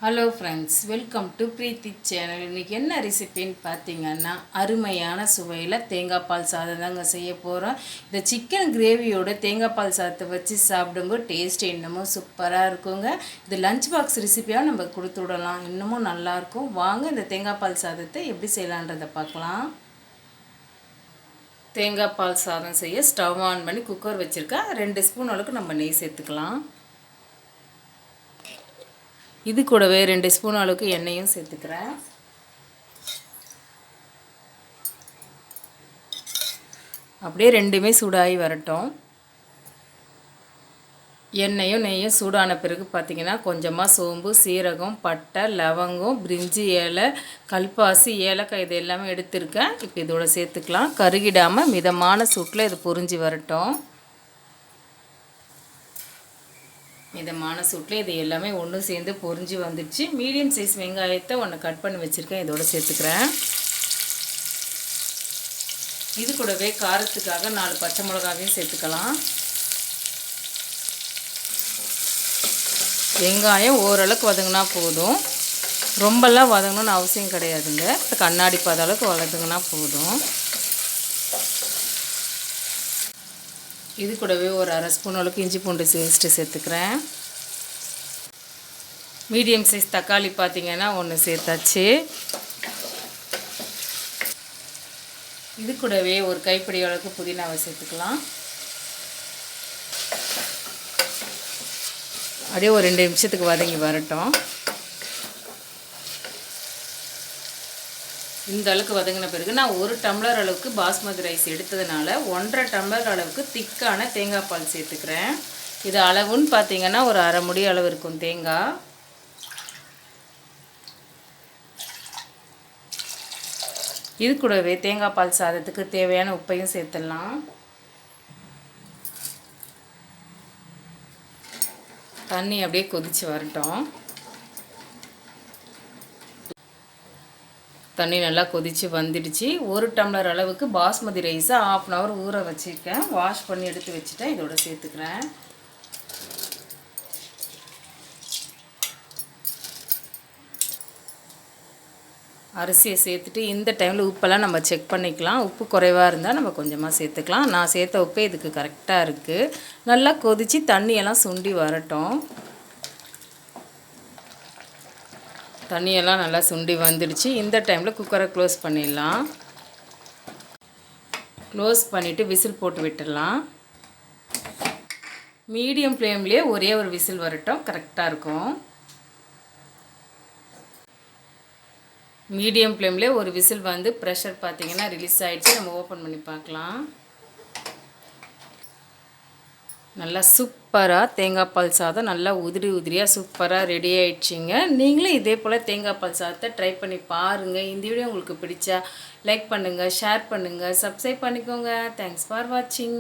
Hello friends, welcome to Preethi channel. இன்றைக்கி என்ன ரெசிபின்னு பார்த்தீங்கன்னா, அருமையான சுவையில் தேங்காய் பால் சாதம் தாங்க செய்ய போகிறோம். இந்த சிக்கன் கிரேவியோட தேங்காய் பால் சாதத்தை வச்சு சாப்பிடுங்க, டேஸ்ட் இன்னமும் சூப்பராக இருக்குங்க. இது லஞ்ச் பாக்ஸ் ரெசிபியாக நம்ம கொடுத்து விடலாம், இன்னமும் நல்லாயிருக்கும். வாங்க இந்த தேங்காய் பால் சாதத்தை எப்படி செய்யலான்றதை பார்க்கலாம். தேங்காய் பால் சாதம் செய்ய ஸ்டவ் ஆன் பண்ணி குக்கர் வச்சுருக்கேன். 2 ஸ்பூன் அளவுக்கு நம்ம நெய் சேர்த்துக்கலாம். இது கூடவே 2 ஸ்பூன் அளவுக்கு எண்ணெயும் சேர்த்துக்கிறேன். அப்படியே ரெண்டுமே சூடாகி வரட்டும். எண்ணெயும் நெய்யும் சூடான பிறகு பார்த்திங்கன்னா கொஞ்சமாக சோம்பு, சீரகம், பட்டை, லவங்கம், பிரிஞ்சி இலை, கல்பாசி, ஏலக்காய் இது எல்லாமே எடுத்துருக்கேன். இப்போ இதோட சேர்த்துக்கலாம். கருகிடாமல் மிதமான சூட்டில் இது பொரிஞ்சு வரட்டும். மிதமான சூட்டில் இது எல்லாமே ஒன்று சேர்ந்து பொரிஞ்சு வந்துடுச்சு. மீடியம் சைஸ் வெங்காயத்தை ஒன்று கட் பண்ணி வச்சுருக்கேன், இதோட சேர்த்துக்கிறேன். இது கூடவே காரத்துக்காக 4 பச்சை மிளகாவையும் சேர்த்துக்கலாம். வெங்காயம் ஓரளவுக்கு வதங்கினா போதும், ரொம்பலாம் வதங்கணும்னு அவசியம் கிடையாதுங்க. கண்ணாடி பாத அளவுக்கு வதங்கினா போதும். இது கூடவே ஒரு 1/2 ஸ்பூன் அளவுக்கு இஞ்சி பூண்டு பேஸ்ட்டு சேர்த்துக்கிறேன். மீடியம் சைஸ் தக்காளி பார்த்திங்கன்னா 1 சேர்த்தாச்சு. இது கூடவே ஒரு கைப்பிடி அளவுக்கு புதினாவை சேர்த்துக்கலாம். அப்படியே ஒரு 2 நிமிஷத்துக்கு வதங்கி வரட்டும். இந்த அளவுக்கு வதங்கின பிறகு நான் 1 டம்ளர் அளவுக்கு பாஸ்மதி ரைஸ் எடுத்ததுனால 1.5 டம்ளர் அளவுக்கு திக்கான தேங்காய் பால் சேர்த்துக்கிறேன். இது அளவுன்னு பார்த்தீங்கன்னா ஒரு 1/2 முடி அளவு இருக்கும் தேங்காய். இது கூடவே தேங்காய் பால் சாதத்துக்கு தேவையான உப்பையும் சேர்த்துடலாம். தண்ணி அப்படியே கொதித்து வரட்டும். தண்ணி நல்லா கொதித்து வந்துடுச்சு. 1 டம்ளர் அளவுக்கு பாஸ்மதி ரைஸை 1/2 hour ஊற வச்சுருக்கேன். வாஷ் பண்ணி எடுத்து வச்சுட்டேன், இதோட சேர்த்துக்கிறேன். அரிசியை சேர்த்துட்டு இந்த டைமில் உப்பெல்லாம் நம்ம செக் பண்ணிக்கலாம். உப்பு குறைவாக இருந்தால் நம்ம கொஞ்சமாக சேர்த்துக்கலாம். நான் சேர்த்த உப்பே இதுக்கு கரெக்டாக இருக்குது. நல்லா கொதித்து தண்ணியெல்லாம் சுண்டி வரட்டும். தண்ணியெல்லாம் நல்லா சுண்டி வந்துடுச்சு. இந்த டைமில் குக்கரை க்ளோஸ் பண்ணிடலாம். க்ளோஸ் பண்ணிவிட்டு விசில் போட்டு விட்டுடலாம். மீடியம் ஃப்ளேம்லேயே ஒரே ஒரு விசில் வரட்டும், கரெக்டாக இருக்கும். மீடியம் ஃப்ளேம்லேயே ஒரு விசில் வந்து ப்ரெஷர் பார்த்திங்கன்னா ரிலீஸ் ஆகிடுச்சு. நம்ம ஓப்பன் பண்ணி பார்க்கலாம். நல்லா சூப்பராக தேங்காய் பால் சாதம் நல்லா உதிரியாக சூப்பராக ரெடி ஆகிடுச்சிங்க. நீங்களும் இதே போல் தேங்காய் பால் சாதத்தை ட்ரை பண்ணி பாருங்கள். இந்த வீடியோ உங்களுக்கு பிடிச்சா லைக் பண்ணுங்கள், ஷேர் பண்ணுங்கள், சப்ஸ்கிரைப் பண்ணிக்கோங்க. தேங்க்ஸ் ஃபார் வாட்சிங்.